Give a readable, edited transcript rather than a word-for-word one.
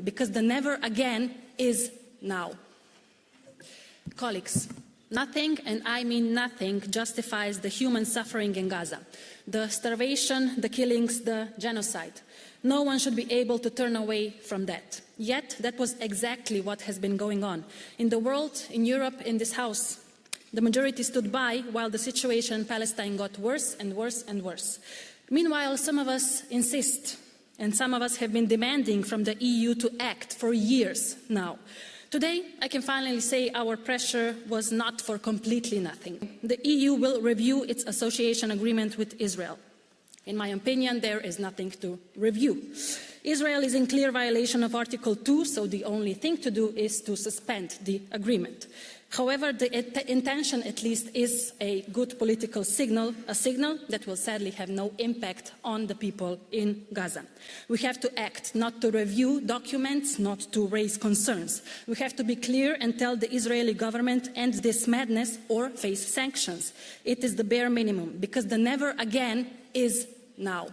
because the never again is now. Colleagues, nothing, and I mean nothing, justifies the human suffering in Gaza. The starvation, the killings, the genocide. No one should be able to turn away from that. Yet, that was exactly what has been going on. In the world, in Europe, in this house, the majority stood by while the situation in Palestine got worse and worse and worse. Meanwhile, some of us insist, and some of us have been demanding from the EU to act for years now. Today, I can finally say our pressure was not for completely nothing. The EU will review its association agreement with Israel. In my opinion, there is nothing to review. Israel is in clear violation of Article 2, so the only thing to do is to suspend the agreement. However, the intention at least is a good political signal, a signal that will sadly have no impact on the people in Gaza. We have to act, not to review documents, not to raise concerns. We have to be clear and tell the Israeli government end this madness or face sanctions. It is the bare minimum, because the never again is now.